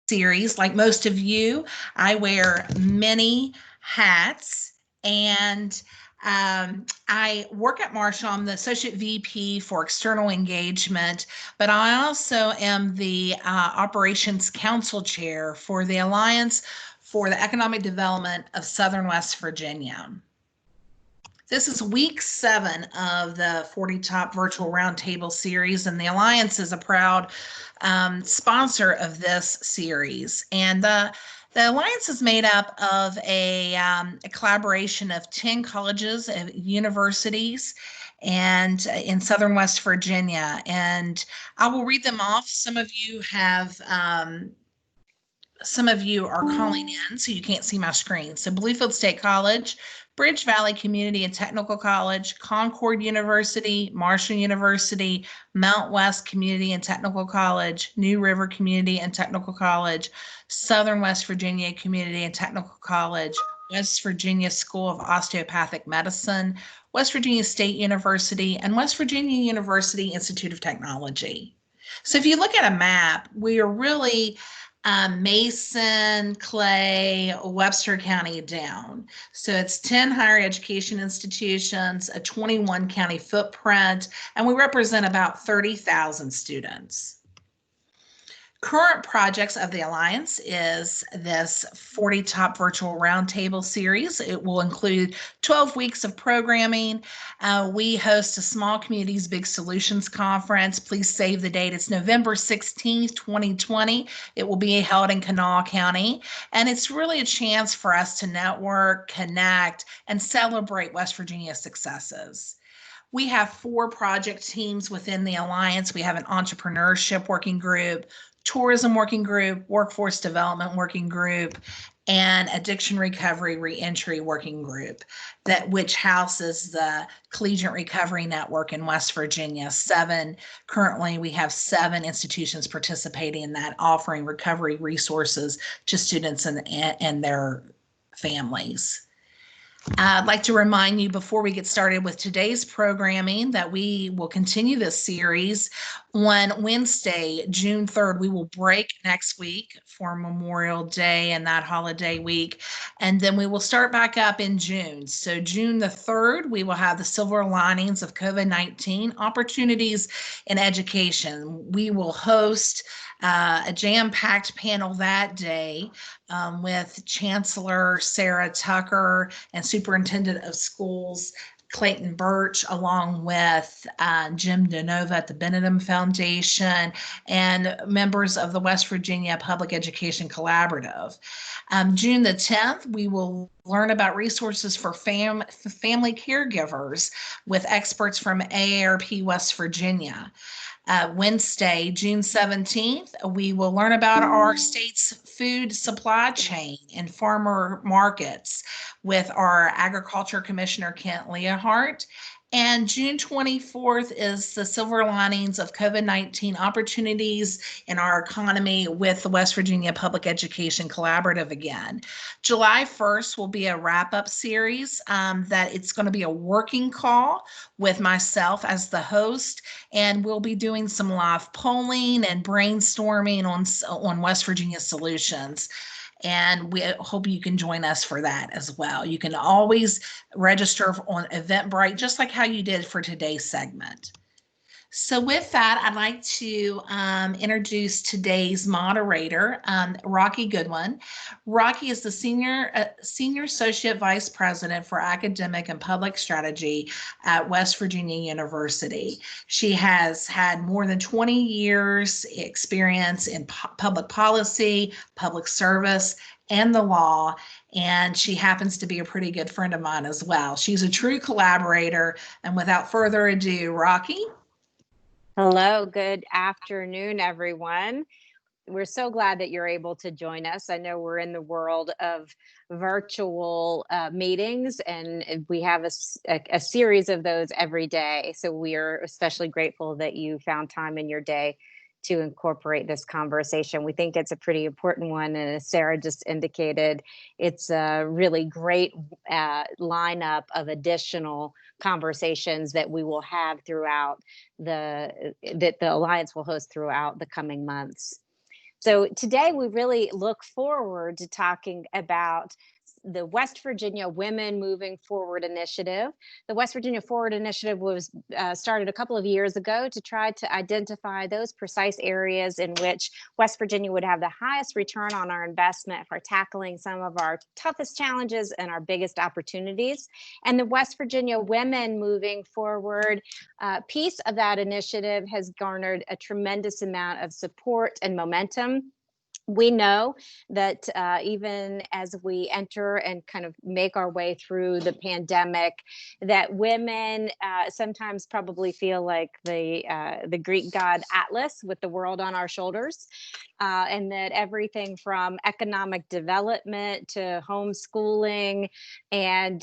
series. Like most of you, I wear many hats, and I work at Marshall. I'm the Associate VP for External Engagement, but I also am the Operations Council Chair for the Alliance for the Economic Development of Southern West Virginia. This is week 7 of the 40 Top Virtual Roundtable series, and the Alliance is a proud sponsor of this series. And the Alliance is made up of a collaboration of 10 colleges and universities and in Southern West Virginia. And I will read them off. Some of you are calling in, so you can't see my screen. So Bluefield State College, Bridge Valley Community and Technical College, Concord University, Marshall University, Mount West Community and Technical College, New River Community and Technical College, Southern West Virginia Community and Technical College, West Virginia School of Osteopathic Medicine, West Virginia State University, and West Virginia University Institute of Technology. So if you look at a map, we are really Mason, Clay, Webster County down. So it's 10 higher education institutions, a 21 county footprint, and we represent about 30,000 students. Current projects of the Alliance is this 40 Top Virtual Roundtable series. It will include 12 weeks of programming. We host a Small Communities Big Solutions Conference. Please save the date. It's November 16th, 2020. It will be held in Kanawha County. And it's really a chance for us to network, connect, and celebrate West Virginia's successes. We have 4 project teams within the Alliance. We have an entrepreneurship working group, tourism working group, workforce development working group, and addiction recovery reentry working group, which houses the Collegiate Recovery Network in West Virginia. Currently we have 7 institutions participating in that, offering recovery resources to students and their families. I'd like to remind you before we get started with today's programming that we will continue this series on Wednesday, June 3rd. We will break next week for Memorial Day and that holiday week, and then we will start back up in June. So June the 3rd, we will have the silver linings of COVID-19 opportunities in education. We will host a jam-packed panel that day with Chancellor Sarah Tucker and Superintendent of Schools Clayton Birch, along with Jim DeNova at the Benedum Foundation and members of the West Virginia Public Education Collaborative. June the 10th, we will learn about resources for family caregivers with experts from AARP West Virginia. Wednesday, June 17th, we will learn about our state's food supply chain and farmer markets with our Agriculture Commissioner, Kent Leahart. And June 24th is the silver linings of COVID-19 opportunities in our economy with the West Virginia Public Education Collaborative again. July 1st will be a wrap-up series that it's going to be a working call with myself as the host, and we'll be doing some live polling and brainstorming on West Virginia solutions. And we hope you can join us for that as well. You can always register on Eventbrite, just like how you did for today's segment. So with that, I'd like to introduce today's moderator, Rocky Goodwin. Rocky is the Senior Associate Vice President for Academic and Public Strategy at West Virginia University. She has had more than 20 years experience in public policy, public service, and the law, and she happens to be a pretty good friend of mine as well. She's a true collaborator, and without further ado, Rocky. Hello, good afternoon, everyone. We're so glad that you're able to join us. I know we're in the world of virtual meetings, and we have a series of those every day. So we are especially grateful that you found time in your day to incorporate this conversation. We think it's a pretty important one. And as Sarah just indicated, it's a really great lineup of additional conversations that we will have throughout that the Alliance will host throughout the coming months. So today we really look forward to talking about the West Virginia Women Moving Forward Initiative. The West Virginia Forward Initiative was started a couple of years ago to try to identify those precise areas in which West Virginia would have the highest return on our investment for tackling some of our toughest challenges and our biggest opportunities. And the West Virginia Women Moving Forward piece of that initiative has garnered a tremendous amount of support and momentum. We know that even as we enter and kind of make our way through the pandemic, that women sometimes probably feel like the Greek god Atlas with the world on our shoulders, and that everything from economic development to homeschooling and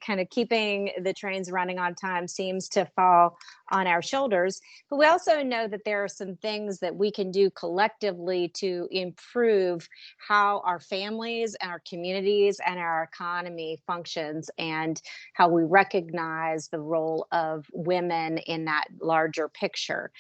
kind of keeping the trains running on time seems to fall on our shoulders. But we also know that there are some things that we can do collectively to improve how our families and our communities and our economy functions, and how we recognize the role of women in that larger picture,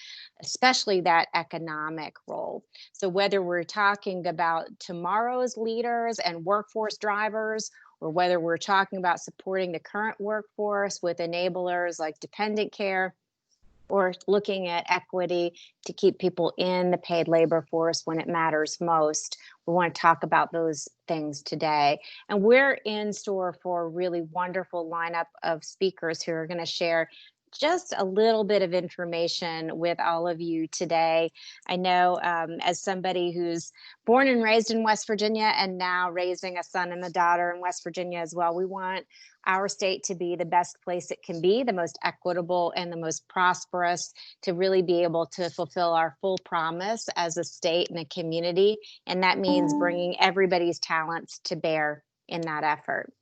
especially that economic role. So whether we're talking about tomorrow's leaders and workforce drivers, or whether we're talking about supporting the current workforce with enablers like dependent care, or looking at equity to keep people in the paid labor force when it matters most. We want to talk about those things today. And we're in store for a really wonderful lineup of speakers who are going to share just a little bit of information with all of you today. I know as somebody who's born and raised in West Virginia and now raising a son and a daughter in West Virginia as well, we want our state to be the best place it can be, the most equitable and the most prosperous, to really be able to fulfill our full promise as a state and a community. And that means bringing everybody's talents to bear in that effort.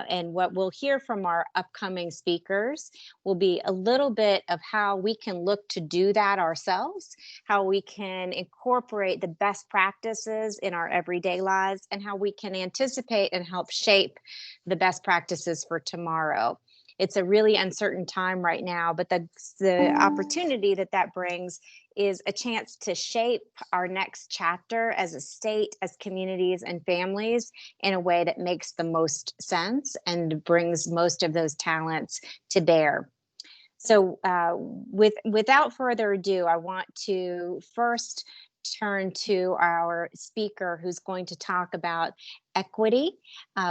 And what we'll hear from our upcoming speakers will be a little bit of how we can look to do that ourselves, how we can incorporate the best practices in our everyday lives, and how we can anticipate and help shape the best practices for tomorrow. It's a really uncertain time right now, but the opportunity that brings is a chance to shape our next chapter as a state, as communities and families in a way that makes the most sense and brings most of those talents to bear. So without further ado, I want to first turn to our speaker who's going to talk about equity,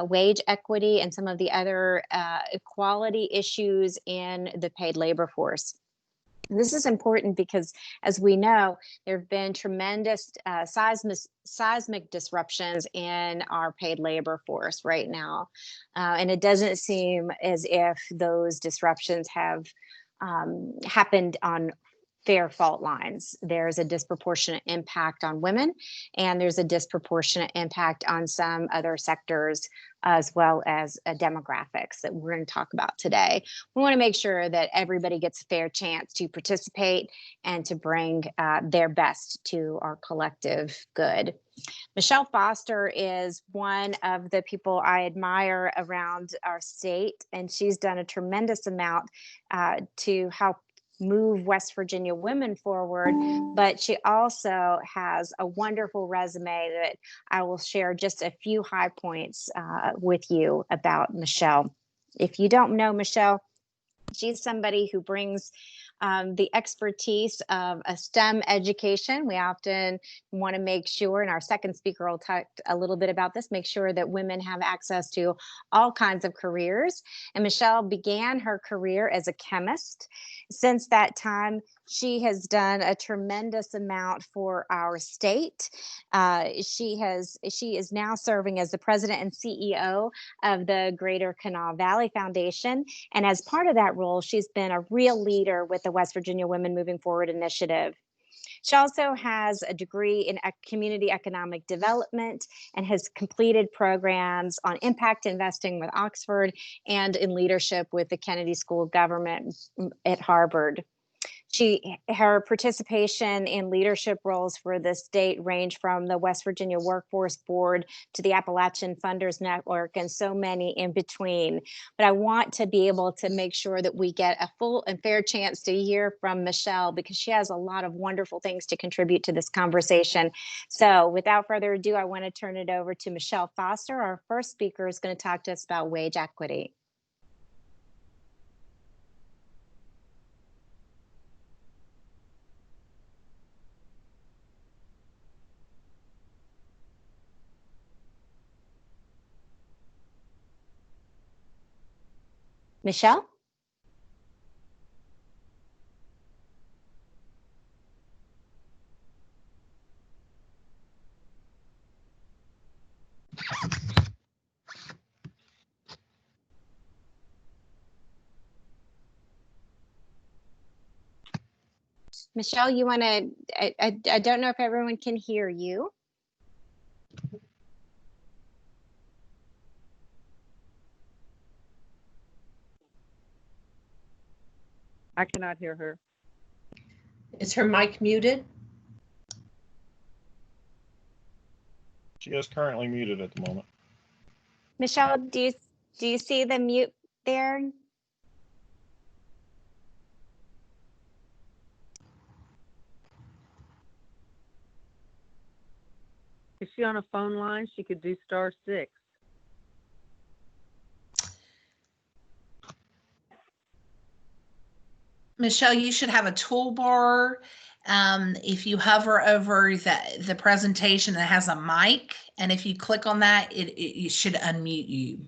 wage equity, and some of the other equality issues in the paid labor force. This is important because, as we know, there have been tremendous seismic disruptions in our paid labor force right now. And it doesn't seem as if those disruptions have happened on fair fault lines. There's a disproportionate impact on women, and there's a disproportionate impact on some other sectors, as well as demographics that we're going to talk about today. We want to make sure that everybody gets a fair chance to participate and to bring their best to our collective good. Michelle Foster is one of the people I admire around our state, and she's done a tremendous amount to help move West Virginia women forward, but she also has a wonderful resume that I will share just a few high points with you about Michelle. If you don't know Michelle, she's somebody who brings the expertise of a STEM education. We often want to make sure, and our second speaker will talk a little bit about this, make sure that women have access to all kinds of careers. And Michelle began her career as a chemist. Since that time, she has done a tremendous amount for our state. She is now serving as the president and CEO of the Greater Kanawha Valley Foundation. And as part of that role, she's been a real leader with the West Virginia Women Moving Forward Initiative. She also has a degree in community economic development and has completed programs on impact investing with Oxford and in leadership with the Kennedy School of Government at Harvard. Her participation in leadership roles for the state range from the West Virginia Workforce Board to the Appalachian Funders Network and so many in between. But I want to be able to make sure that we get a full and fair chance to hear from Michelle, because she has a lot of wonderful things to contribute to this conversation. So without further ado, I want to turn it over to Michelle Foster. Our first speaker is going to talk to us about wage equity. Michelle? Michelle, you want to, I don't know if everyone can hear you. I cannot hear her. Is her mic muted? She is currently muted at the moment. Michelle, do you see the mute there? Is she on a phone line? She could do *6. Michelle, you should have a toolbar. If you hover over the presentation that has a mic, and if you click on that, it should unmute you.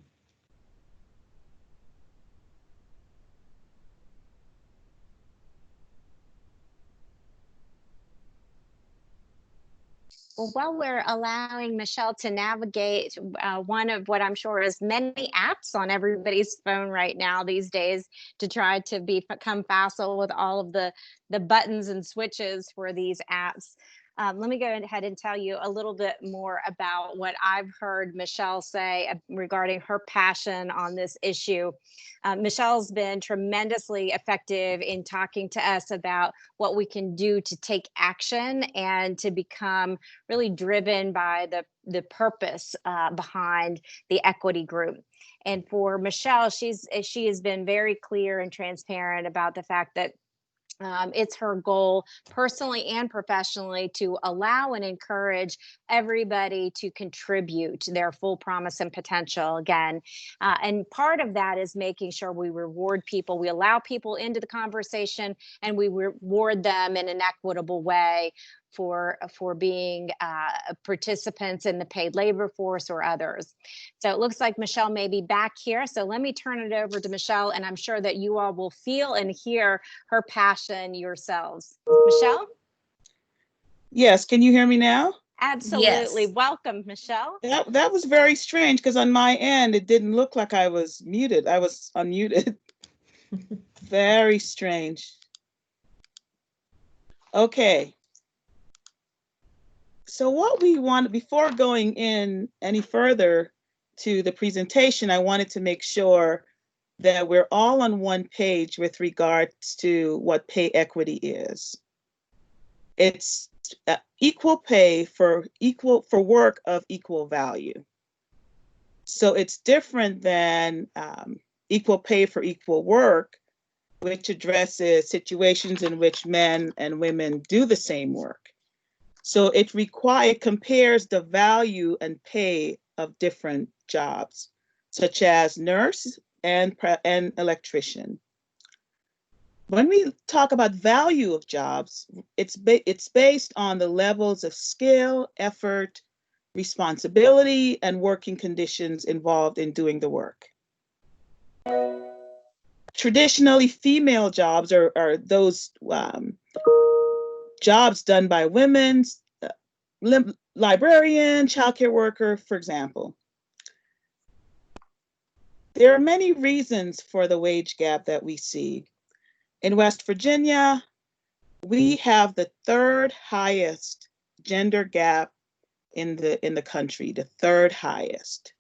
Well, while we're allowing Michelle to navigate one of what I'm sure is many apps on everybody's phone right now these days to try to become facile with all of the buttons and switches for these apps, let me go ahead and tell you a little bit more about what I've heard Michelle say regarding her passion on this issue. Michelle's been tremendously effective in talking to us about what we can do to take action and to become really driven by the purpose behind the equity group. And for Michelle, she has been very clear and transparent about the fact that it's her goal personally and professionally to allow and encourage everybody to contribute their full promise and potential again. And part of that is making sure we reward people. We allow people into the conversation and we reward them in an equitable way for being participants in the paid labor force or others. So it looks like Michelle may be back here. So let me turn it over to Michelle, and I'm sure that you all will feel and hear her passion yourselves. Michelle? Yes, can you hear me now? Absolutely. Yes. Welcome, Michelle. That was very strange because on my end, it didn't look like I was muted. I was unmuted. Very strange. Okay. So what we want, before going in any further to the presentation, I wanted to make sure that we're all on one page with regards to what pay equity is. It's equal pay for work of equal value. So it's different than equal pay for equal work, which addresses situations in which men and women do the same work. So it compares the value and pay of different jobs, such as nurse and electrician. When we talk about value of jobs, it's based on the levels of skill, effort, responsibility, and working conditions involved in doing the work. Traditionally, female jobs are those jobs done by women, librarian, childcare worker, for example. There are many reasons for the wage gap that we see. In West Virginia, we have the third highest gender gap in the country, the third highest.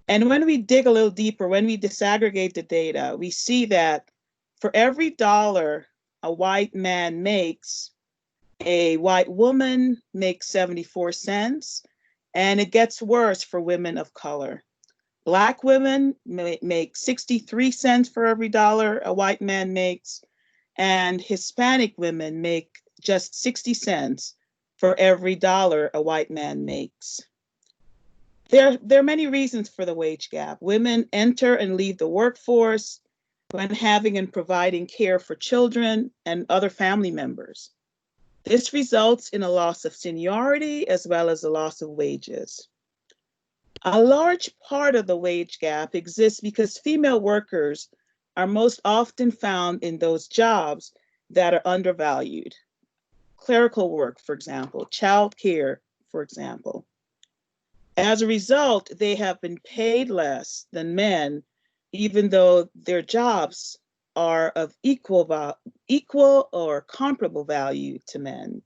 And when we dig a little deeper, when we disaggregate the data, we see that for every dollar a white man makes, a white woman makes 74 cents, and it gets worse for women of color. Black women make 63 cents for every dollar a white man makes, and Hispanic women make just 60 cents for every dollar a white man makes. There are many reasons for the wage gap. Women enter and leave the workforce when having and providing care for children and other family members. This results in a loss of seniority as well as a loss of wages. A large part of the wage gap exists because female workers are most often found in those jobs that are undervalued. Clerical work, for example, childcare, for example. As a result, they have been paid less than men, even though their jobs are of equal or comparable value to men.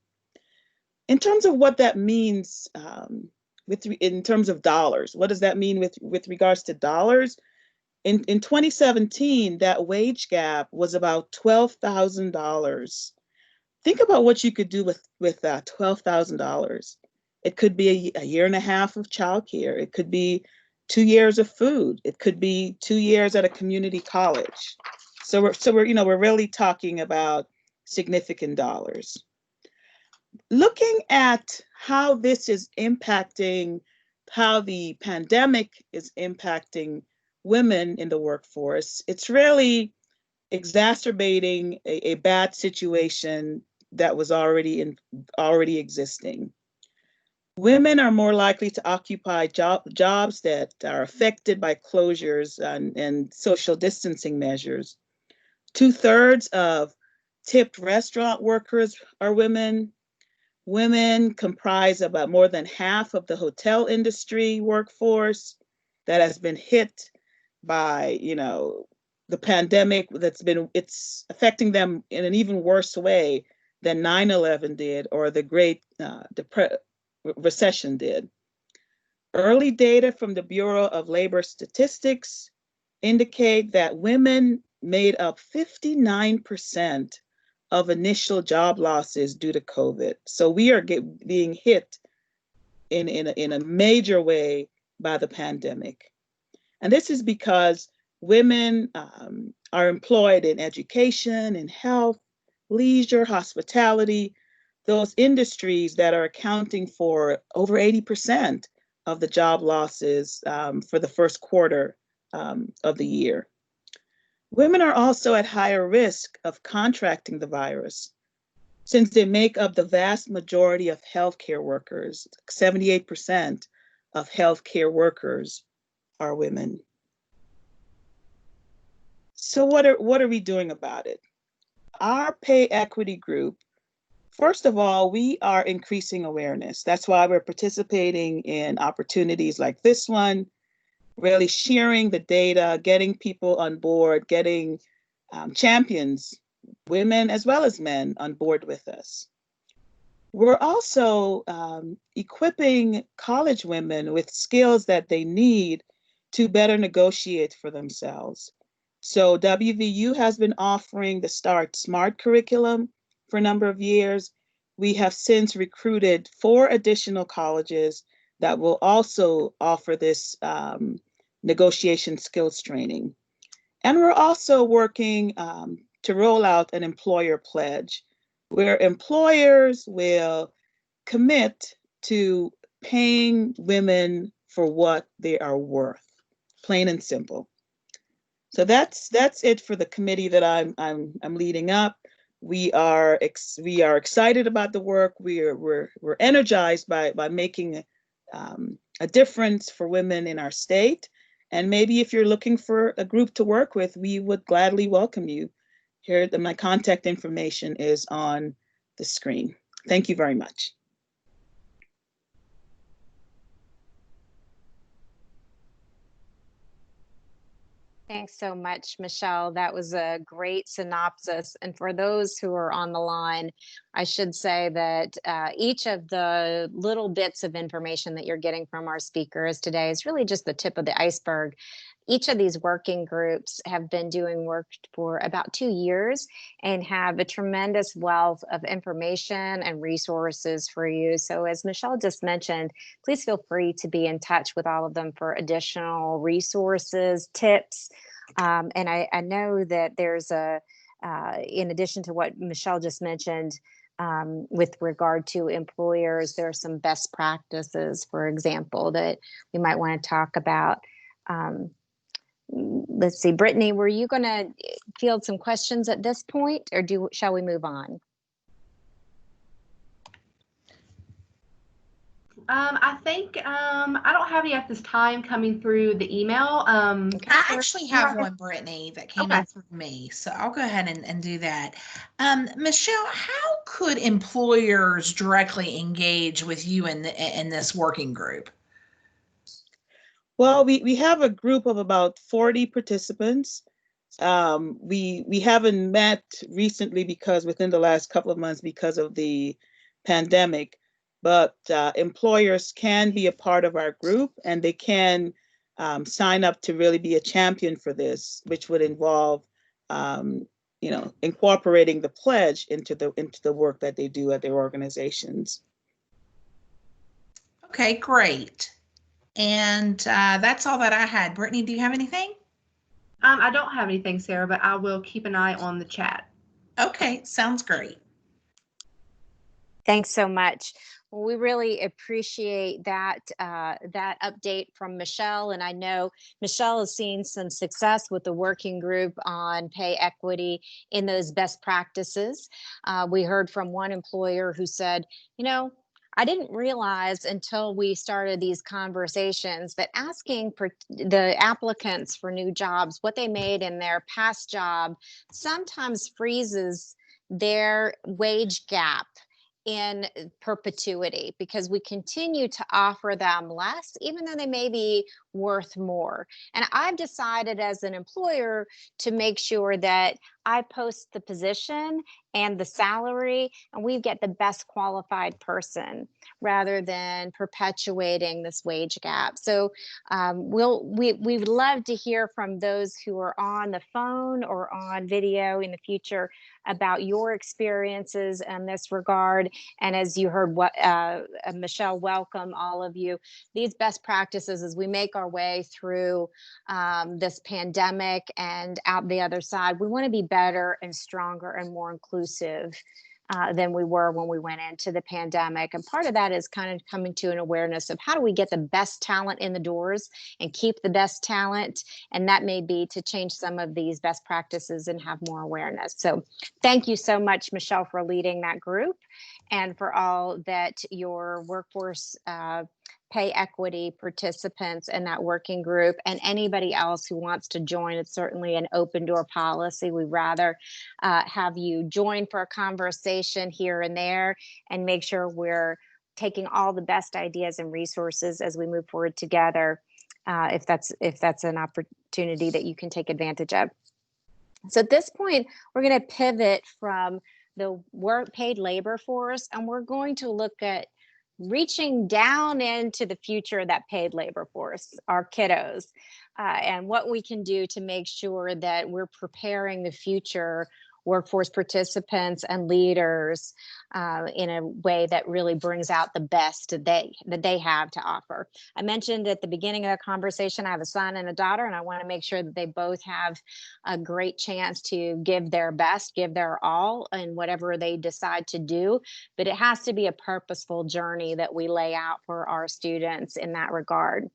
In terms of what that means, in terms of dollars, what does that mean with regards to dollars? In 2017, that wage gap was about $12,000. Think about what you could do with $12,000. It could be a year and a half of childcare. It could be 2 years of food. It could be 2 years at a community college. So we're really talking about significant dollars. Looking at how this is impacting, how the pandemic is impacting women in the workforce, it's really exacerbating a bad situation that was already existing. Women are more likely to occupy jobs that are affected by closures and social distancing measures. 2/3 of tipped restaurant workers are women. Women comprise about more than half of the hotel industry workforce that has been hit by, the pandemic. It's affecting them in an even worse way than 9/11 did or the Great Recession did. Early data from the Bureau of Labor Statistics indicate that women made up 59% of initial job losses due to COVID. So we are being hit in a major way by the pandemic. And this is because women are employed in education, in health, leisure, hospitality, those industries that are accounting for over 80% of the job losses for the first quarter of the year. Women are also at higher risk of contracting the virus since they make up the vast majority of healthcare workers. 78% of healthcare workers are women. So what are we doing about it? Our pay equity group, first of all, we are increasing awareness. That's why we're participating in opportunities like this one, really sharing the data, getting people on board, getting champions, women as well as men, on board with us. We're also equipping college women with skills that they need to better negotiate for themselves. So WVU has been offering the Start Smart curriculum for a number of years. We have since recruited 4 additional colleges that will also offer this negotiation skills training. And we're also working to roll out an employer pledge where employers will commit to paying women for what they are worth, plain and simple. So that's it for the committee that I'm leading up. We are excited about the work. We're energized by making a difference for women in our state. And maybe if you're looking for a group to work with, we would gladly welcome you. Here, my contact information is on the screen. Thank you very much. Thanks so much, Michelle. That was a great synopsis. And for those who are on the line, I should say that each of the little bits of information that you're getting from our speakers today is really just the tip of the iceberg. Each of these working groups have been doing work for about 2 years and have a tremendous wealth of information and resources for you. So as Michelle just mentioned, please feel free to be in touch with all of them for additional resources, tips. And I know that there's in addition to what Michelle just mentioned, with regard to employers, there are some best practices, for example, that we might want to talk about. Let's see, Brittany, were you going to field some questions at this point, or shall we move on? I think I don't have any at this time coming through the email. Okay. I actually have one, Brittany, that came in through me. So I'll go ahead and do that. Michelle, how could employers directly engage with you in this working group? Well, we have a group of about 40 participants. We haven't met recently because within the last couple of months because of the pandemic, but employers can be a part of our group, and they can sign up to really be a champion for this, which would involve incorporating the pledge into the work that they do at their organizations. Okay, great. And that's all that I had. Brittany, do you have anything? I don't have anything, Sarah, but I will keep an eye on the chat. Okay, sounds great. Thanks so much. Well, we really appreciate that that update from Michelle. And I know Michelle has seen some success with the working group on pay equity in those best practices. We heard from one employer who said, I didn't realize until we started these conversations that asking for the applicants for new jobs, what they made in their past job, sometimes freezes their wage gap in perpetuity, because we continue to offer them less, even though they may be worth more. And I've decided as an employer to make sure that I post the position and the salary, and we get the best qualified person rather than perpetuating this wage gap. So we would love to hear from those who are on the phone or on video in the future about your experiences in this regard. And as you heard Michelle, welcome all of you. These best practices as we make our way through this pandemic and out the other side, we want to be better and stronger and more inclusive than we were when we went into the pandemic. And part of that is kind of coming to an awareness of how do we get the best talent in the doors and keep the best talent. And that may be to change some of these best practices and have more awareness. So thank you so much, Michelle, for leading that group and for all that your workforce pay equity participants in that working group and anybody else who wants to join. It's certainly an open door policy. We'd rather have you join for a conversation here and there and make sure we're taking all the best ideas and resources as we move forward together, if that's an opportunity that you can take advantage of. So at this point, we're going to pivot from the paid labor force, and we're going to look at reaching down into the future of that paid labor force, our kiddos, and what we can do to make sure that we're preparing the future workforce participants and leaders in a way that really brings out the best that they have to offer. I mentioned at the beginning of the conversation, I have a son and a daughter, and I want to make sure that they both have a great chance to give their best, give their all in whatever they decide to do. But it has to be a purposeful journey that we lay out for our students in that regard.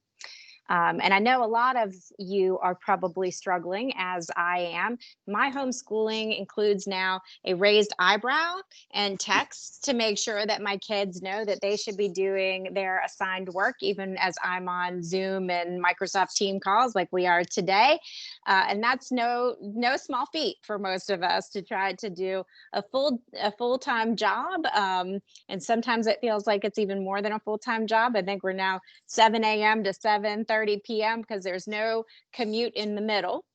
And I know a lot of you are probably struggling, as I am. My homeschooling includes now a raised eyebrow and texts to make sure that my kids know that they should be doing their assigned work, even as I'm on Zoom and Microsoft Team calls like we are today. And that's no small feat for most of us to try to do a full-time job. And sometimes it feels like it's even more than a full-time job. I think we're now 7 a.m. to 7:30 p.m. because there's no commute in the middle.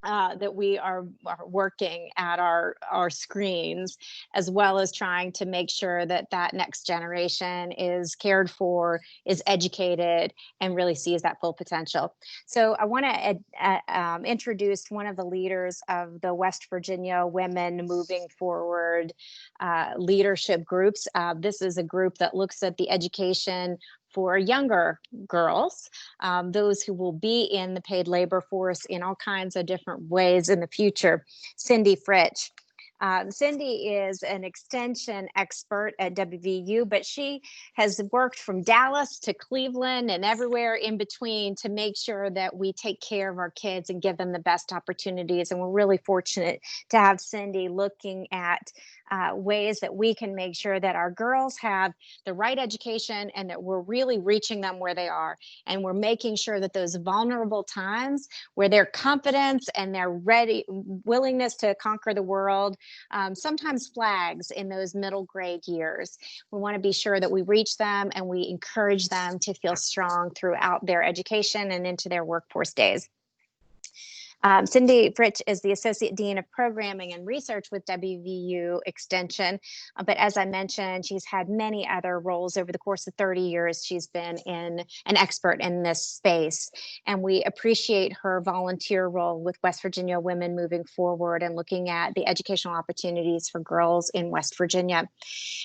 that we are working at our screens, as well as trying to make sure that that next generation is cared for, is educated, and really sees that full potential. So I want to introduce one of the leaders of the West Virginia Women Moving Forward leadership groups. This is a group that looks at the education for younger girls, those who will be in the paid labor force in all kinds of different ways in the future. Cindy Fritsch. Cindy is an extension expert at WVU, but she has worked from Dallas to Cleveland and everywhere in between to make sure that we take care of our kids and give them the best opportunities. And we're really fortunate to have Cindy looking at ways that we can make sure that our girls have the right education and that we're really reaching them where they are. And we're making sure that those vulnerable times where their confidence and their willingness to conquer the world sometimes flags in those middle grade years. We want to be sure that we reach them and we encourage them to feel strong throughout their education and into their workforce days. Cindy Fritsch is the Associate Dean of Programming and Research with WVU Extension. But as I mentioned, she's had many other roles over the course of 30 years. She's been an expert in this space. And we appreciate her volunteer role with West Virginia Women Moving Forward and looking at the educational opportunities for girls in West Virginia.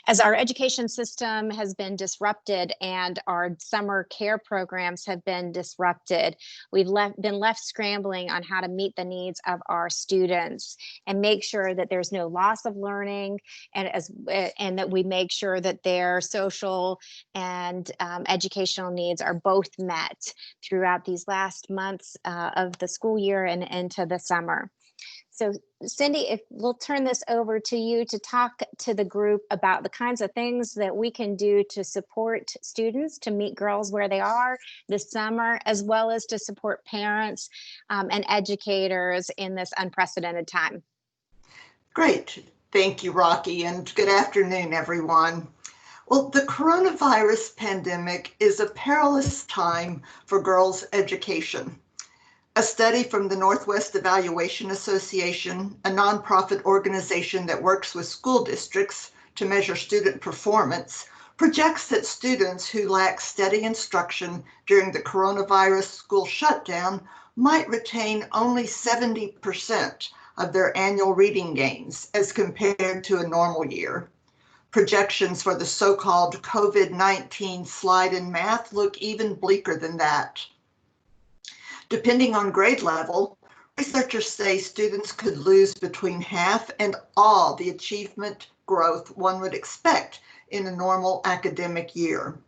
As our education system has been disrupted and our summer care programs have been disrupted, we've been left scrambling on how to meet the needs of our students and make sure that there's no loss of learning, and that we make sure that their social and educational needs are both met throughout these last months of the school year and into the summer. So Cindy, if we'll turn this over to you to talk to the group about the kinds of things that we can do to support students, to meet girls where they are this summer, as well as to support parents and educators in this unprecedented time. Great. Thank you, Rocky, and good afternoon, everyone. Well, the coronavirus pandemic is a perilous time for girls' education. A study from the Northwest Evaluation Association, a nonprofit organization that works with school districts to measure student performance, projects that students who lack steady instruction during the coronavirus school shutdown might retain only 70% of their annual reading gains as compared to a normal year. Projections for the so-called COVID-19 slide in math look even bleaker than that. Depending on grade level, researchers say students could lose between half and all the achievement growth one would expect in a normal academic year.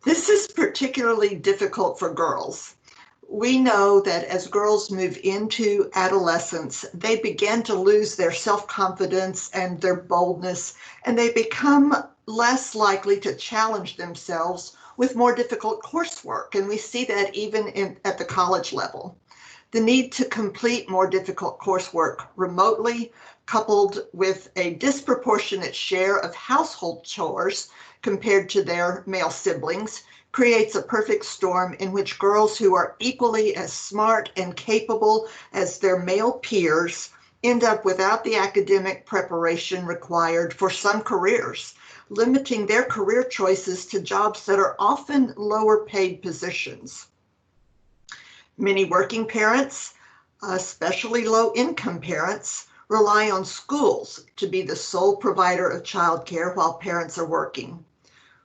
This is particularly difficult for girls. We know that as girls move into adolescence, they begin to lose their self-confidence and their boldness, and they become less likely to challenge themselves with more difficult coursework, and we see that even at the college level. The need to complete more difficult coursework remotely, coupled with a disproportionate share of household chores compared to their male siblings, creates a perfect storm in which girls who are equally as smart and capable as their male peers end up without the academic preparation required for some careers, limiting their career choices to jobs that are often lower paid positions. Many working parents, especially low income parents, rely on schools to be the sole provider of childcare while parents are working.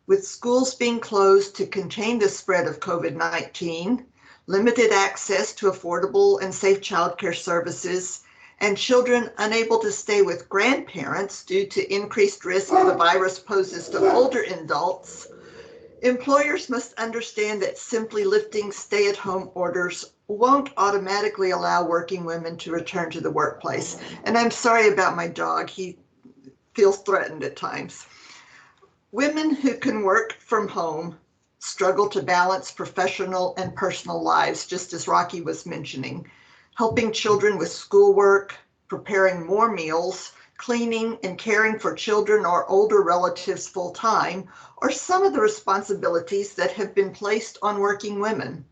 With schools being closed to contain the spread of COVID-19, limited access to affordable and safe childcare services, and children unable to stay with grandparents due to increased risk the virus poses to older adults, employers must understand that simply lifting stay-at-home orders won't automatically allow working women to return to the workplace. And I'm sorry about my dog. He feels threatened at times. Women who can work from home struggle to balance professional and personal lives, just as Rocky was mentioning. Helping children with schoolwork, preparing more meals, cleaning and caring for children or older relatives full-time are some of the responsibilities that have been placed on working women.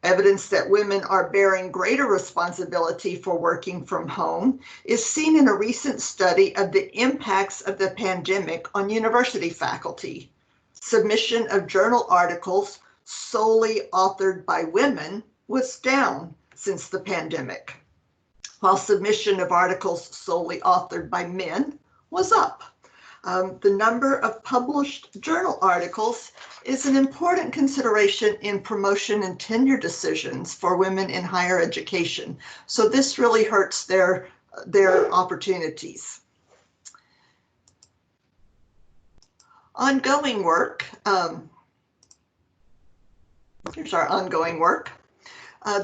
Evidence that women are bearing greater responsibility for working from home is seen in a recent study of the impacts of the pandemic on university faculty. Submission of journal articles solely authored by women was down since the pandemic, while submission of articles solely authored by men was up. The number of published journal articles is an important consideration in promotion and tenure decisions for women in higher education. So this really hurts their opportunities. Ongoing work. Here's our ongoing work.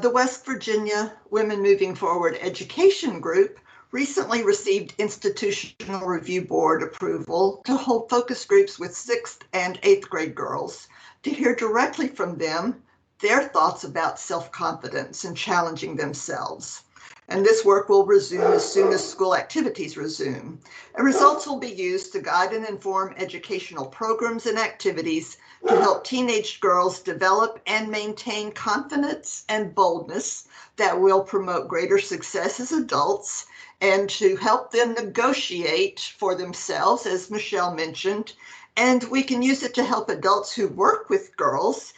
The West Virginia Women Moving Forward Education Group recently received Institutional Review Board approval to hold focus groups with 6th and 8th grade girls to hear directly from them their thoughts about self-confidence and challenging themselves. And this work will resume as soon as school activities resume. And results will be used to guide and inform educational programs and activities to help teenage girls develop and maintain confidence and boldness that will promote greater success as adults, and to help them negotiate for themselves, as Michelle mentioned. And we can use it to help adults who work with girls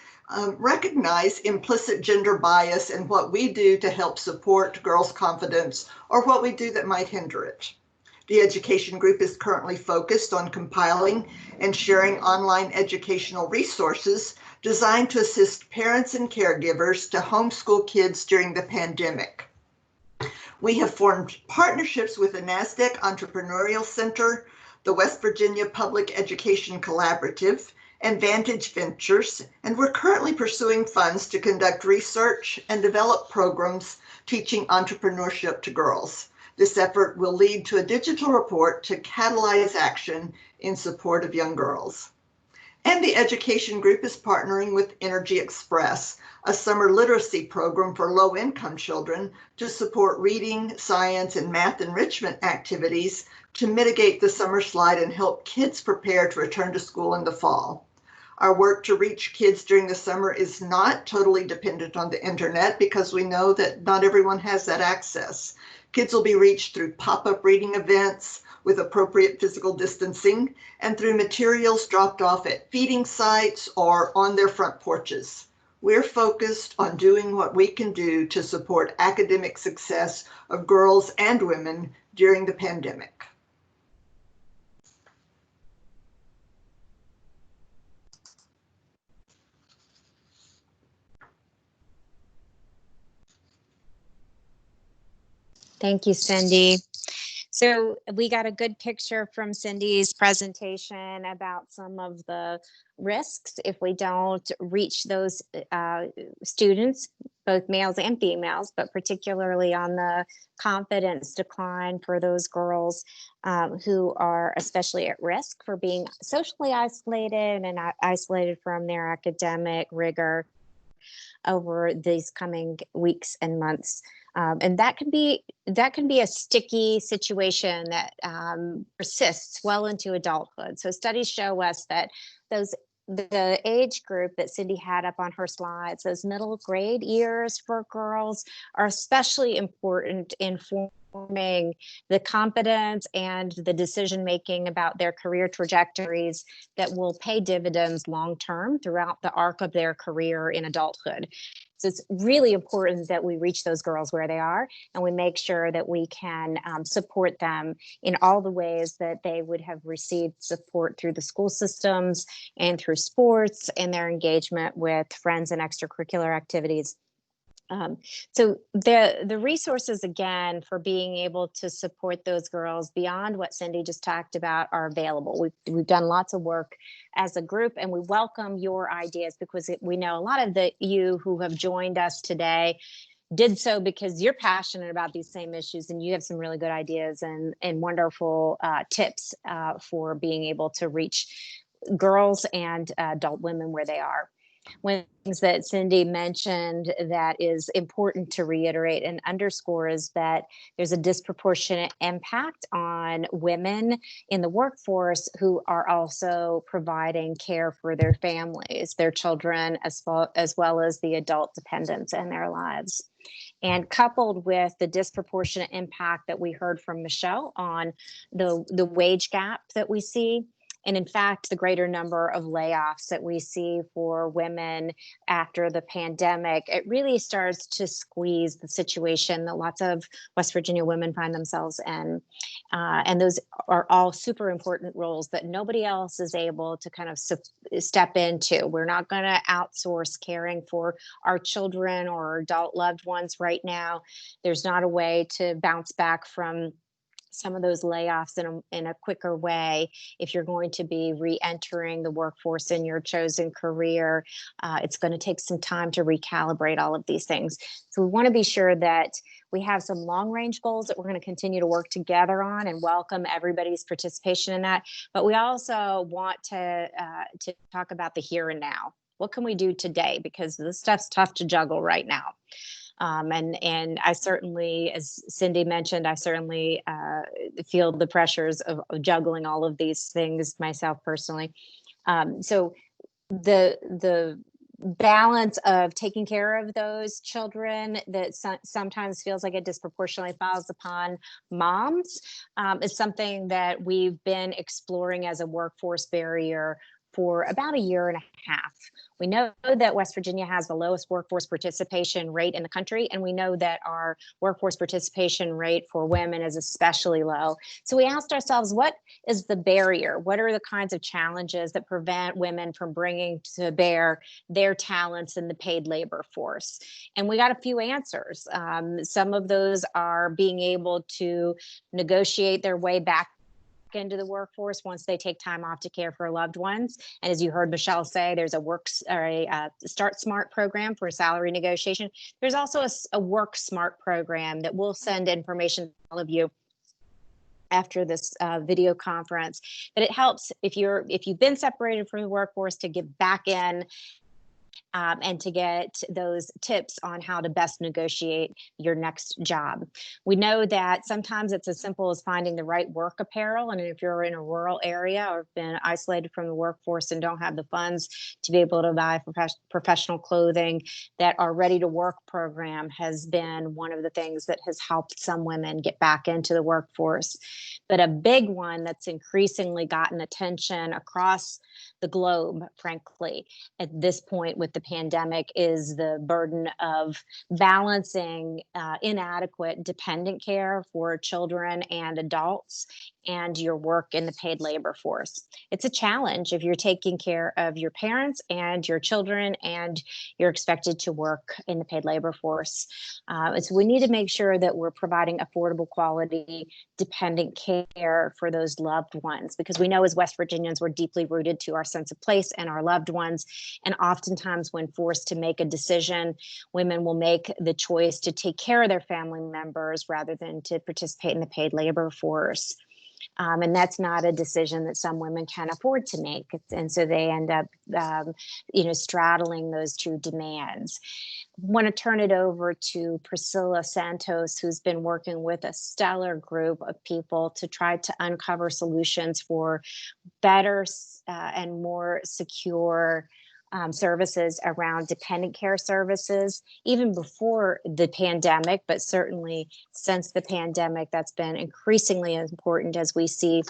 recognize implicit gender bias and what we do to help support girls' confidence, or what we do that might hinder it. The education group is currently focused on compiling and sharing online educational resources designed to assist parents and caregivers to homeschool kids during the pandemic. We have formed partnerships with the NASDAQ Entrepreneurial Center, the West Virginia Public Education Collaborative, and Vantage Ventures, and we're currently pursuing funds to conduct research and develop programs teaching entrepreneurship to girls. This effort will lead to a digital report to catalyze action in support of young girls. And the education group is partnering with Energy Express, a summer literacy program for low-income children, to support reading, science, and math enrichment activities to mitigate the summer slide and help kids prepare to return to school in the fall. Our work to reach kids during the summer is not totally dependent on the internet, because we know that not everyone has that access. Kids will be reached through pop-up reading events with appropriate physical distancing, and through materials dropped off at feeding sites or on their front porches. We're focused on doing what we can do to support academic success of girls and women during the pandemic. Thank you, Cindy. So we got a good picture from Cindy's presentation about some of the risks if we don't reach those students, both males and females, but particularly on the confidence decline for those girls who are especially at risk for being socially isolated and isolated from their academic rigor over these coming weeks and months. And that can be a sticky situation that persists well into adulthood. So studies show us that the age group that Cindy had up on her slides, those middle grade years for girls, are especially important in forming the confidence and the decision making about their career trajectories that will pay dividends long term throughout the arc of their career in adulthood. So it's really important that we reach those girls where they are, and we make sure that we can support them in all the ways that they would have received support through the school systems and through sports and their engagement with friends and extracurricular activities. So the resources, again, for being able to support those girls beyond what Cindy just talked about are available. We've done lots of work as a group, and we welcome your ideas, because we know a lot of you who have joined us today did so because you're passionate about these same issues, and you have some really good ideas and wonderful tips for being able to reach girls and adult women where they are. One of the things that Cindy mentioned that is important to reiterate and underscore is that there's a disproportionate impact on women in the workforce who are also providing care for their families, their children, as well as the adult dependents in their lives. And coupled with the disproportionate impact that we heard from Michelle on the wage gap that we see, and in fact, the greater number of layoffs that we see for women after the pandemic, it really starts to squeeze the situation that lots of West Virginia women find themselves in. And those are all super important roles that nobody else is able to kind of step into. We're not going to outsource caring for our children or adult loved ones right now. There's not a way to bounce back from some of those layoffs in a quicker way. If you're going to be re-entering the workforce in your chosen career, it's going to take some time to recalibrate all of these things. So we want to be sure that we have some long range goals that we're going to continue to work together on, and welcome everybody's participation in that. But we also want to talk about the here and now. What can we do today? Because this stuff's tough to juggle right now. And I certainly, as Cindy mentioned, I certainly feel the pressures of juggling all of these things myself personally. So the balance of taking care of those children that sometimes feels like it disproportionately falls upon moms is something that we've been exploring as a workforce barrier for about a year and a half. We know that West Virginia has the lowest workforce participation rate in the country, and we know that our workforce participation rate for women is especially low. So we asked ourselves, what is the barrier? What are the kinds of challenges that prevent women from bringing to bear their talents in the paid labor force? And we got a few answers. Some of those are being able to negotiate their way back into the workforce once they take time off to care for loved ones. And as you heard Michelle say, there's a Start Smart program for salary negotiation. There's also a Work Smart program that we'll send information to all of you after this video conference. But it helps if you've been separated from the workforce to get back in and to get those tips on how to best negotiate your next job. We know that sometimes it's as simple as finding the right work apparel. And if you're in a rural area or been isolated from the workforce and don't have the funds to be able to buy professional clothing, that our Ready to Work program has been one of the things that has helped some women get back into the workforce. But a big one that's increasingly gotten attention across the globe, frankly, at this point with the pandemic, is the burden of balancing inadequate dependent care for children and adults and your work in the paid labor force. It's a challenge if you're taking care of your parents and your children and you're expected to work in the paid labor force. So we need to make sure that we're providing affordable, quality, dependent care for those loved ones, because we know as West Virginians, we're deeply rooted to our sense of place and our loved ones. And oftentimes when forced to make a decision, women will make the choice to take care of their family members rather than to participate in the paid labor force. And that's not a decision that some women can afford to make. And so they end up, straddling those two demands. I want to turn it over to Priscilla Santos, who's been working with a stellar group of people to try to uncover solutions for better and more secure services around dependent care services, even before the pandemic, but certainly since the pandemic, that's been increasingly important as we see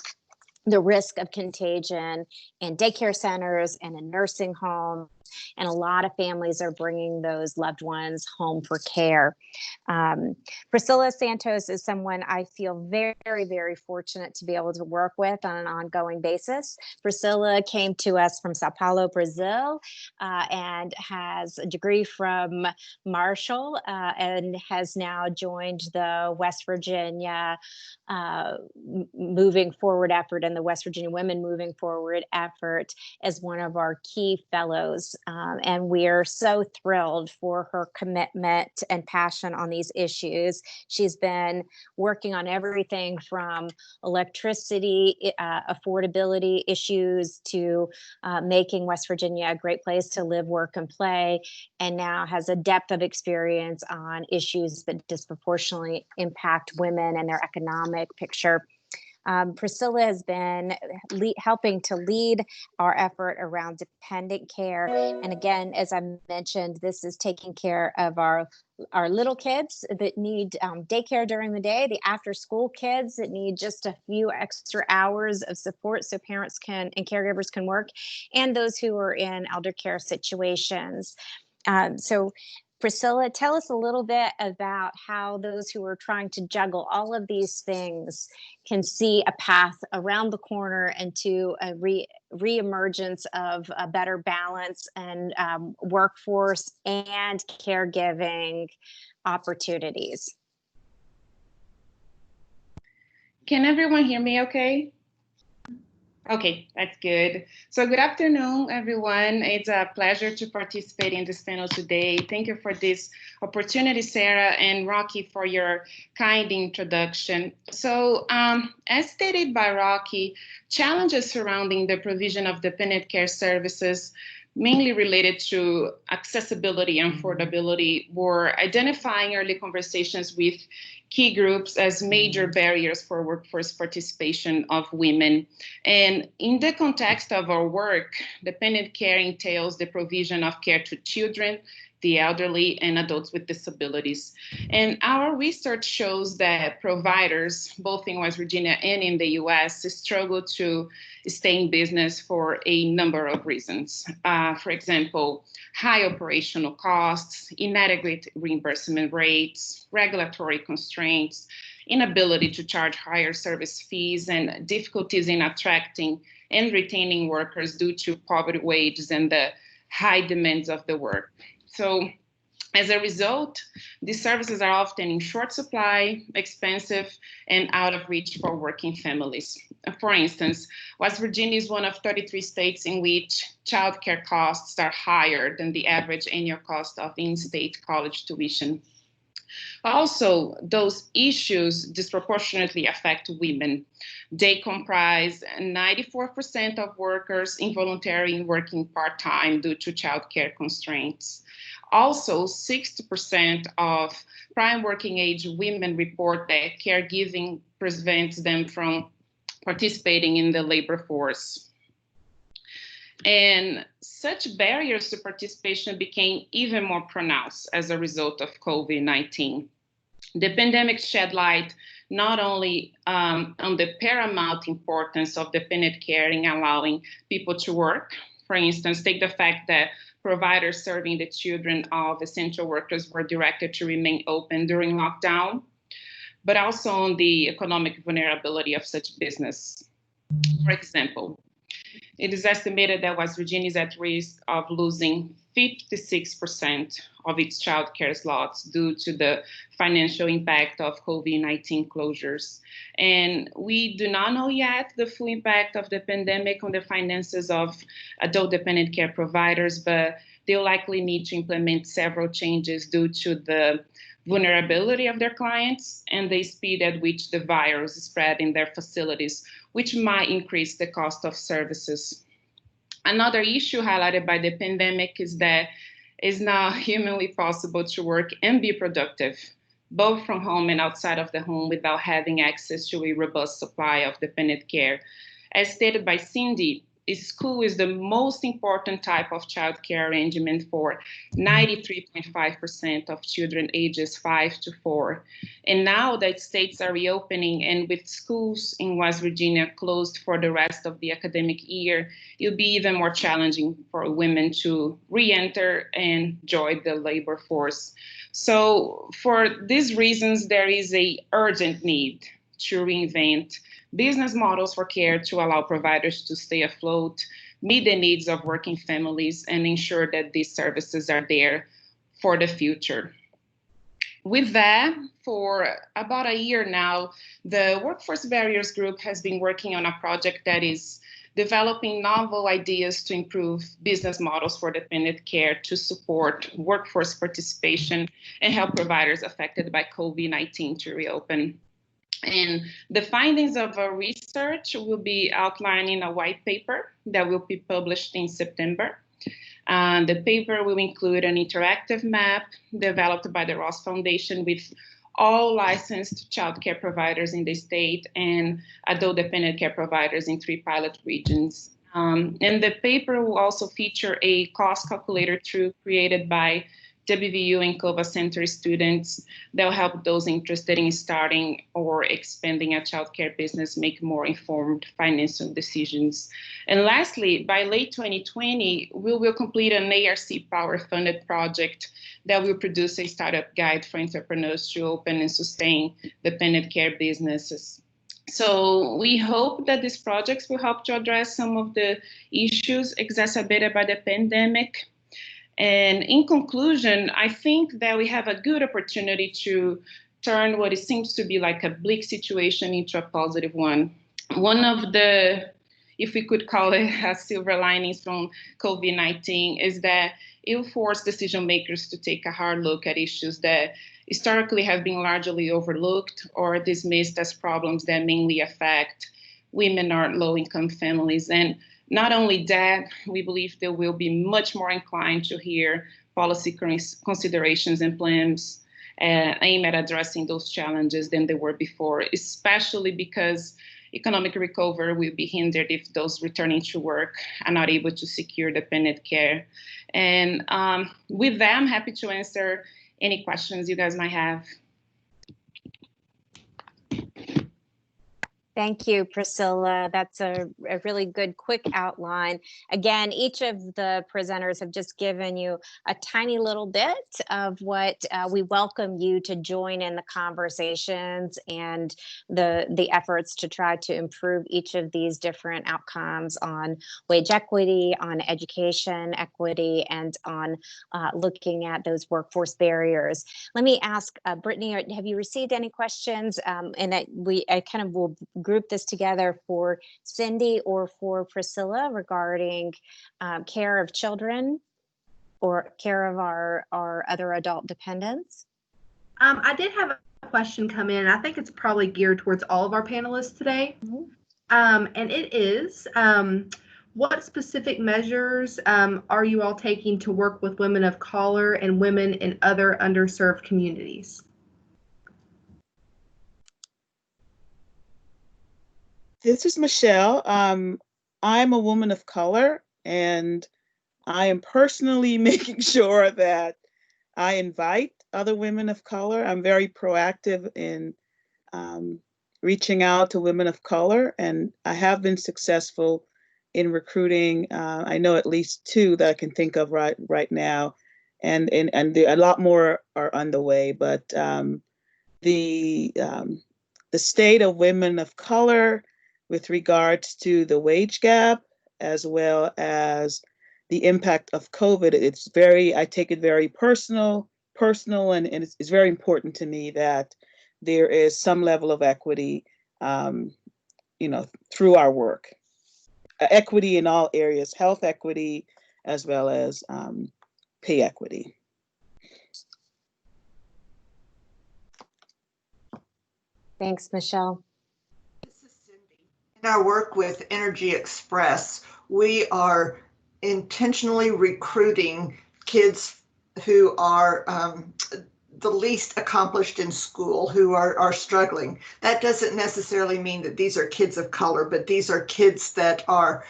the risk of contagion in daycare centers and in nursing homes. And a lot of families are bringing those loved ones home for care. Priscilla Santos is someone I feel very, very fortunate to be able to work with on an ongoing basis. Priscilla came to us from Sao Paulo, Brazil, and has a degree from Marshall and has now joined the West Virginia Moving Forward effort and the West Virginia Women Moving Forward effort as one of our key fellows And we are so thrilled for her commitment and passion on these issues. She's been working on everything from electricity, affordability issues to making West Virginia a great place to live, work, and play, and now has a depth of experience on issues that disproportionately impact women and their economic picture. Priscilla has been helping to lead our effort around dependent care. And again, as I mentioned, this is taking care of our little kids that need daycare during the day, the after school kids that need just a few extra hours of support so parents can and caregivers can work, and those who are in elder care situations. So Priscilla, tell us a little bit about how those who are trying to juggle all of these things can see a path around the corner and to a re-emergence of a better balance and workforce and caregiving opportunities. Can everyone hear me okay? Okay, that's good. So good afternoon, everyone. It's a pleasure to participate in this panel today. Thank you for this opportunity, Sarah and Rocky, for your kind introduction. So as stated by Rocky, challenges surrounding the provision of dependent care services mainly related to accessibility and affordability were identifying early conversations with key groups as major barriers for workforce participation of women. And in the context of our work, dependent care entails the provision of care to children, the elderly, and adults with disabilities. And our research shows that providers, both in West Virginia and in the US, struggle to stay in business for a number of reasons. For example, high operational costs, inadequate reimbursement rates, regulatory constraints, inability to charge higher service fees, and difficulties in attracting and retaining workers due to poverty wages and the high demands of the work. So as a result, these services are often in short supply, expensive, and out of reach for working families. For instance, West Virginia is one of 33 states in which childcare costs are higher than the average annual cost of in-state college tuition. Also, those issues disproportionately affect women. They comprise 94% of workers involuntarily working part-time due to childcare constraints. Also, 60% of prime working age women report that caregiving prevents them from participating in the labor force. And such barriers to participation became even more pronounced as a result of COVID-19. The pandemic shed light not only on the paramount importance of dependent care in allowing people to work. For instance, take the fact that providers serving the children of essential workers were directed to remain open during lockdown, but also on the economic vulnerability of such business. For example, it is estimated that West Virginia is at risk of losing 56% of its childcare slots due to the financial impact of COVID-19 closures. And we do not know yet the full impact of the pandemic on the finances of adult dependent care providers, but they'll likely need to implement several changes due to the vulnerability of their clients and the speed at which the virus spread in their facilities, which might increase the cost of services. Another issue highlighted by the pandemic is that it's now humanly possible to work and be productive, both from home and outside of the home, without having access to a robust supply of dependent care. As stated by Cindy, school is the most important type of childcare arrangement for 93.5% of children ages 5 to 4. And now that states are reopening and with schools in West Virginia closed for the rest of the academic year, it'll be even more challenging for women to re-enter and join the labor force. So for these reasons, there is an urgent need to reinvent business models for care to allow providers to stay afloat, meet the needs of working families, and ensure that these services are there for the future. With that, for about a year now, the Workforce Barriers Group has been working on a project that is developing novel ideas to improve business models for dependent care to support workforce participation and help providers affected by COVID-19 to reopen. And the findings of our research will be outlined in a white paper that will be published in September. The paper will include an interactive map developed by the Ross Foundation with all licensed child care providers in the state and adult dependent care providers in 3 pilot regions. And the paper will also feature a cost calculator tool created by WVU and COVA Center students that will help those interested in starting or expanding a childcare business make more informed financial decisions. And lastly, by late 2020, we will complete an ARC Power funded project that will produce a startup guide for entrepreneurs to open and sustain dependent care businesses. So we hope that these projects will help to address some of the issues exacerbated by the pandemic. And in conclusion, I think that we have a good opportunity to turn what it seems to be like a bleak situation into a positive one. One of the, if we could call it a silver linings from COVID-19, is that it will force decision makers to take a hard look at issues that historically have been largely overlooked or dismissed as problems that mainly affect women or low-income families. And not only that, we believe they will be much more inclined to hear policy considerations and plans aimed at addressing those challenges than they were before, especially because economic recovery will be hindered if those returning to work are not able to secure dependent care. And with that, I'm happy to answer any questions you guys might have. Thank you, Priscilla. That's a really good quick outline. Again, each of the presenters have just given you a tiny little bit of what we welcome you to join in the conversations and the efforts to try to improve each of these different outcomes on wage equity, on education equity, and on looking at those workforce barriers. Let me ask Brittany, have you received any questions? And I kind of will group this together for Cindy or for Priscilla regarding care of children or care of our other adult dependents. I did have a question come in. I think it's probably geared towards all of our panelists today. Mm-hmm. And it is, what specific measures are you all taking to work with women of color and women in other underserved communities? This is Michelle. I'm a woman of color, and I am personally making sure that I invite other women of color. I'm very proactive in reaching out to women of color, and I have been successful in recruiting. I know at least 2 that I can think of right now, and a lot more are on the way. But the state of women of color with regards to the wage gap, as well as the impact of COVID. I take it very personal, and it's very important to me that there is some level of equity, through our work. Equity in all areas, health equity, as well as pay equity. Thanks, Michelle. In our work with Energy Express, we are intentionally recruiting kids who are the least accomplished in school, who are struggling. That doesn't necessarily mean that these are kids of color, but these are kids that are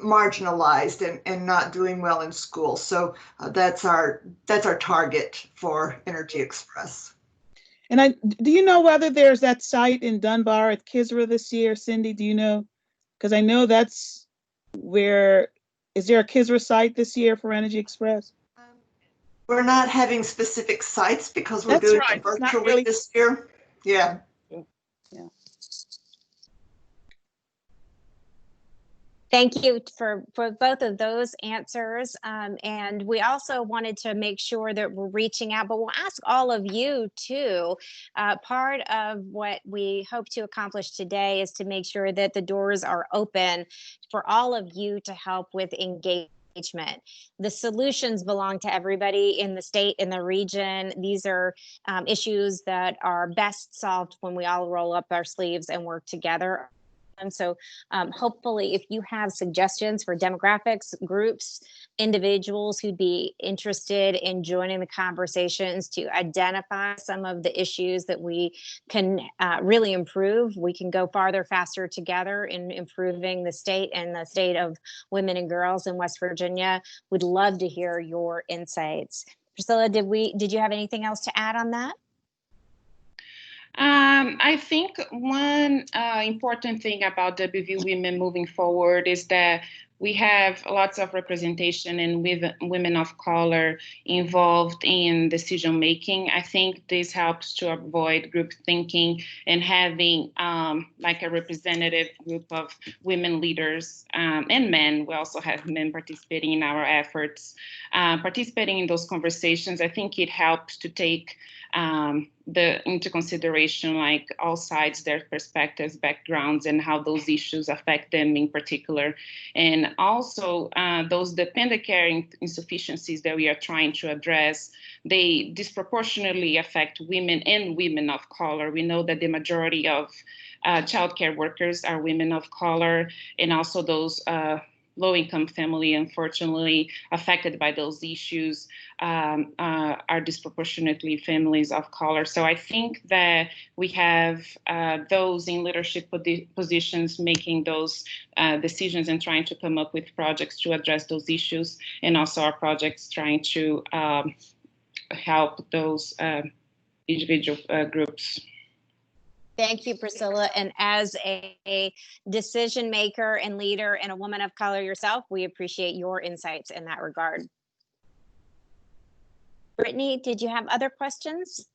marginalized and not doing well in school. So that's our target for Energy Express. And do you know whether there's that site in Dunbar at Kisra this year, Cindy? Do you know? Because I know that's where, is there a Kisra site this year for Energy Express? We're not having specific sites because we're doing it virtually this year. Yeah. Yeah. Thank you for both of those answers. And we also wanted to make sure that we're reaching out, but we'll ask all of you too. Part of what we hope to accomplish today is to make sure that the doors are open for all of you to help with engagement. The solutions belong to everybody in the state, in the region. These are issues that are best solved when we all roll up our sleeves and work together. And so hopefully if you have suggestions for demographics, groups, individuals who'd be interested in joining the conversations to identify some of the issues that we can really improve, we can go farther, faster together in improving the state and the state of women and girls in West Virginia. We'd love to hear your insights. Priscilla, did you have anything else to add on that? I think one important thing about WVU Women moving forward is that we have lots of representation and women of color involved in decision making. I think this helps to avoid group thinking and having like a representative group of women leaders and men. We also have men participating in our efforts. Participating in those conversations, I think it helps to take into consideration like all sides, their perspectives, backgrounds, and how those issues affect them in particular. And also those dependent care insufficiencies that we are trying to address, they disproportionately affect women and women of color. We know that the majority of childcare workers are women of color, and also those low-income family, unfortunately, affected by those issues are disproportionately families of color. So I think that we have those in leadership positions making those decisions and trying to come up with projects to address those issues, and also our projects trying to help those individual groups. Thank you, Priscilla. And as a decision maker and leader and a woman of color yourself, we appreciate your insights in that regard. Brittany, did you have other questions?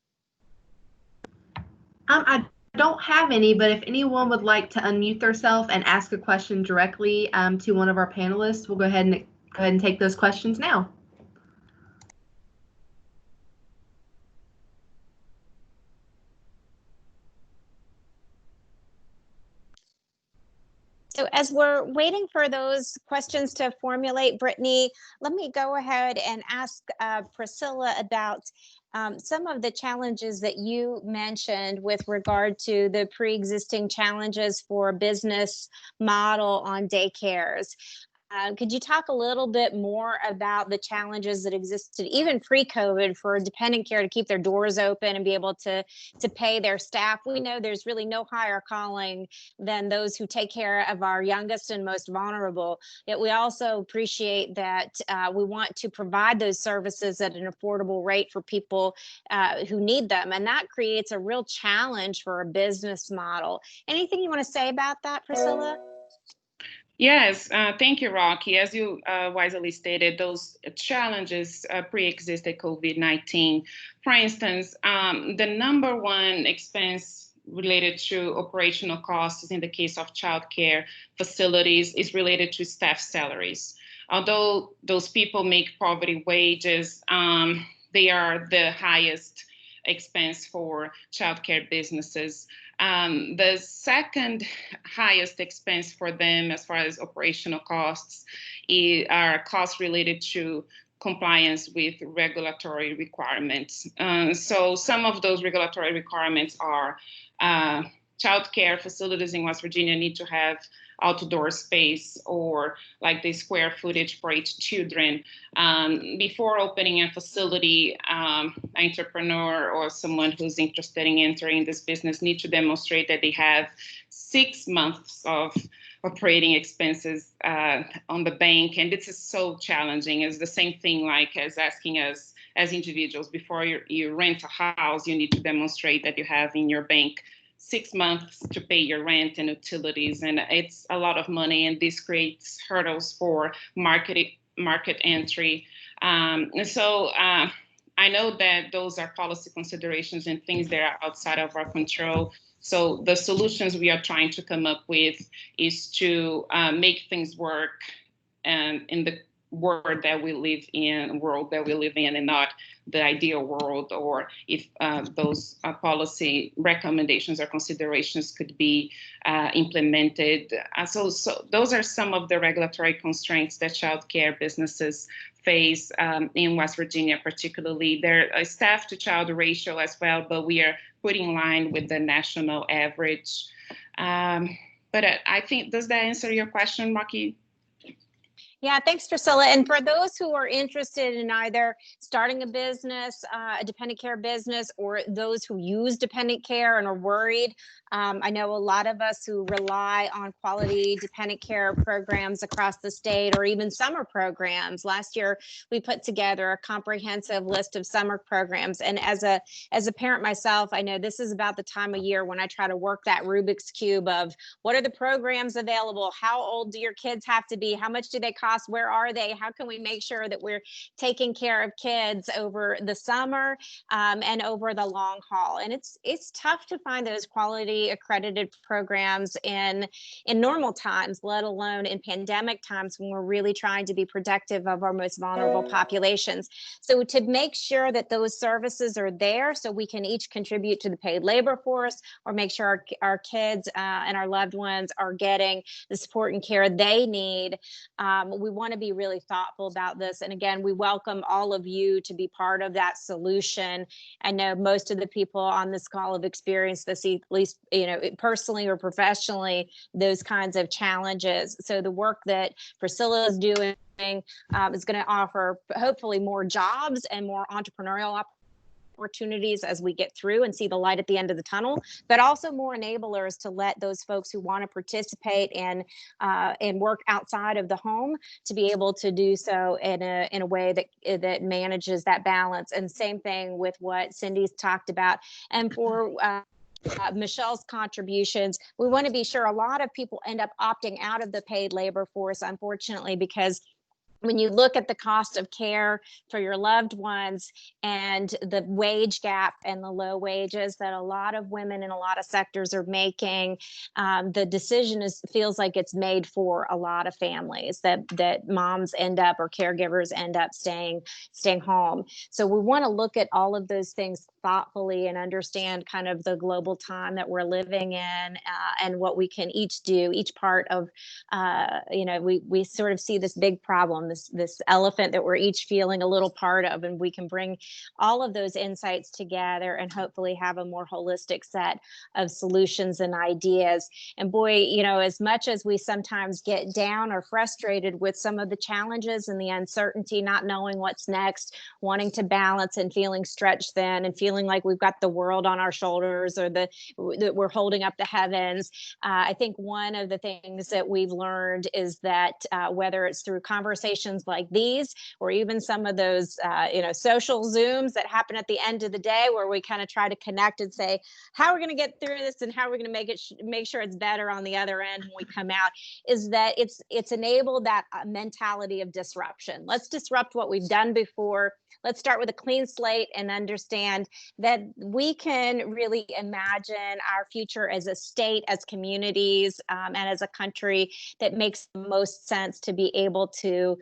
I don't have any, but if anyone would like to unmute themselves and ask a question directly to one of our panelists, we'll go ahead and take those questions now. So as we're waiting for those questions to formulate, Brittany, let me go ahead and ask Priscilla about some of the challenges that you mentioned with regard to the pre-existing challenges for a business model on daycares. Could you talk a little bit more about the challenges that existed even pre-COVID for dependent care to keep their doors open and be able to pay their staff? We know there's really no higher calling than those who take care of our youngest and most vulnerable. Yet we also appreciate that we want to provide those services at an affordable rate for people who need them. And that creates a real challenge for a business model. Anything you want to say about that, Priscilla? Yes, thank you, Rocky. As you wisely stated, those challenges pre-existed COVID-19. For instance, the number one expense related to operational costs in the case of childcare facilities is related to staff salaries. Although those people make poverty wages, they are the highest expense for childcare businesses. The second highest expense for them as far as operational costs are costs related to compliance with regulatory requirements. So some of those regulatory requirements are childcare facilities in West Virginia need to have outdoor space or like the square footage for each children. Before opening a facility, an entrepreneur or someone who's interested in entering this business need to demonstrate that they have 6 months of operating expenses on the bank. And this is so challenging. It's the same thing like as asking us as individuals, before you rent a house, you need to demonstrate that you have in your bank 6 months to pay your rent and utilities, and it's a lot of money, and this creates hurdles for market entry. And so I know that those are policy considerations and things that are outside of our control, So the solutions we are trying to come up with is to make things work in the world that we live in, and not the ideal world, or if those policy recommendations or considerations could be implemented. So those are some of the regulatory constraints that childcare businesses face in West Virginia, particularly. Their staff to child ratio as well, but we are putting in line with the national average. But I think, does that answer your question, Maki? Yeah, thanks, Priscilla. And for those who are interested in either starting a business, a dependent care business, or those who use dependent care and are worried, I know a lot of us who rely on quality dependent care programs across the state, or even summer programs. Last year, we put together a comprehensive list of summer programs. And as a parent myself, I know this is about the time of year when I try to work that Rubik's Cube of what are the programs available? How old do your kids have to be? How much do they cost? Where are they? How can we make sure that we're taking care of kids over the summer and over the long haul? And it's tough to find those quality accredited programs in normal times, let alone in pandemic times when we're really trying to be protective of our most vulnerable populations. So to make sure that those services are there so we can each contribute to the paid labor force, or make sure our kids and our loved ones are getting the support and care they need, we want to be really thoughtful about this. And again, we welcome all of you to be part of that solution. I know most of the people on this call have experienced this, at least, personally or professionally, those kinds of challenges. So the work that Priscilla is doing is going to offer hopefully more jobs and more entrepreneurial opportunities as we get through and see the light at the end of the tunnel, but also more enablers to let those folks who want to participate and work outside of the home to be able to do so in a way that manages that balance. And same thing with what Cindy's talked about. And for Michelle's contributions, we want to be sure. A lot of people end up opting out of the paid labor force, unfortunately, because when you look at the cost of care for your loved ones and the wage gap and the low wages that a lot of women in a lot of sectors are making, the decision feels like it's made for a lot of families, that moms end up, or caregivers end up staying home. So we want to look at all of those things thoughtfully and understand kind of the global time that we're living in, and what we can each do, each part of, we sort of see this big problem, this elephant that we're each feeling a little part of, and we can bring all of those insights together and hopefully have a more holistic set of solutions and ideas. And boy, as much as we sometimes get down or frustrated with some of the challenges and the uncertainty, not knowing what's next, wanting to balance and feeling stretched thin and feeling like we've got the world on our shoulders, or that we're holding up the heavens, I think one of the things that we've learned is that whether it's through conversations like these, or even some of those, social Zooms that happen at the end of the day, where we kind of try to connect and say, how are we going to get through this and how are we going to make sure it's better on the other end when we come out, is that it's enabled that mentality of disruption. Let's disrupt what we've done before. Let's start with a clean slate and understand that we can really imagine our future as a state, as communities, and as a country that makes the most sense to be able to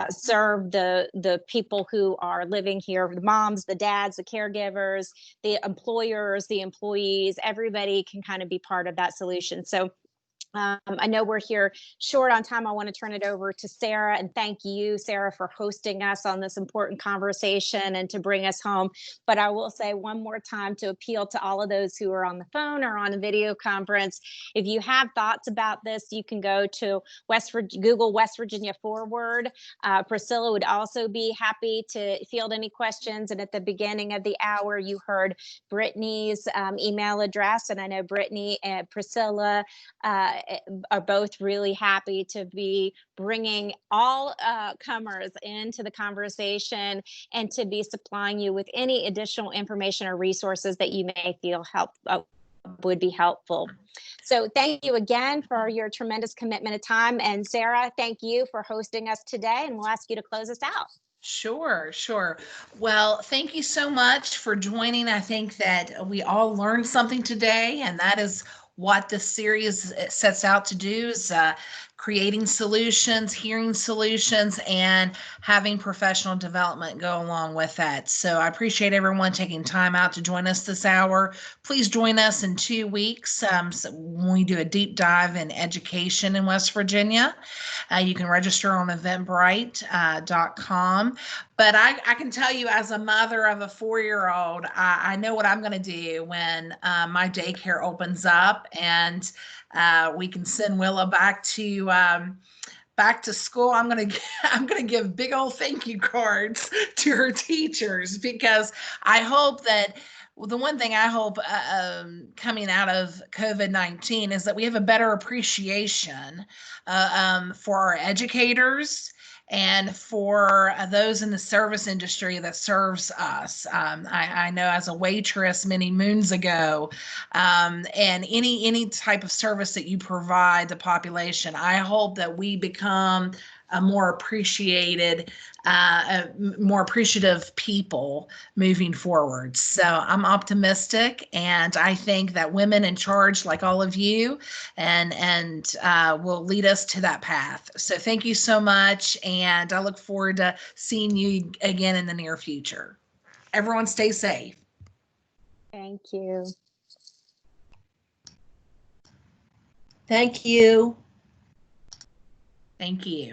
serve the people who are living here, the moms, the dads, the caregivers, the employers, the employees. Everybody can kind of be part of that solution. So I know we're here short on time. I want to turn it over to Sarah, and thank you, Sarah, for hosting us on this important conversation and to bring us home. But I will say one more time to appeal to all of those who are on the phone or on a video conference. If you have thoughts about this, you can go to Google West Virginia Forward. Priscilla would also be happy to field any questions. And at the beginning of the hour, you heard Brittany's email address. And I know Brittany and Priscilla are both really happy to be bringing all comers into the conversation and to be supplying you with any additional information or resources that you may feel would be helpful. So thank you again for your tremendous commitment of time. And Sarah, thank you for hosting us today, and we'll ask you to close us out. Sure, sure. Well, thank you so much for joining. I think that we all learned something today, and that is what this series sets out to do, is creating solutions, hearing solutions, and having professional development go along with that. So I appreciate everyone taking time out to join us this hour. Please join us in 2 weeks when we do a deep dive in education in West Virginia. You can register on eventbrite.com. But I can tell you, as a mother of a 4-year-old, I know what I'm going to do when my daycare opens up and we can send Willa back to school. I'm gonna give big old thank you cards to her teachers, because I hope that the one thing I hope coming out of COVID-19 is that we have a better appreciation for our educators and for those in the service industry that serves us. I know as a waitress many moons ago, and any type of service that you provide the population, I hope that we become a more appreciative people moving forward. So I'm optimistic, and I think that women in charge, like all of you, and will lead us to that path. So thank you so much, and I look forward to seeing you again in the near future. Everyone stay safe. Thank you. Thank you. Thank you.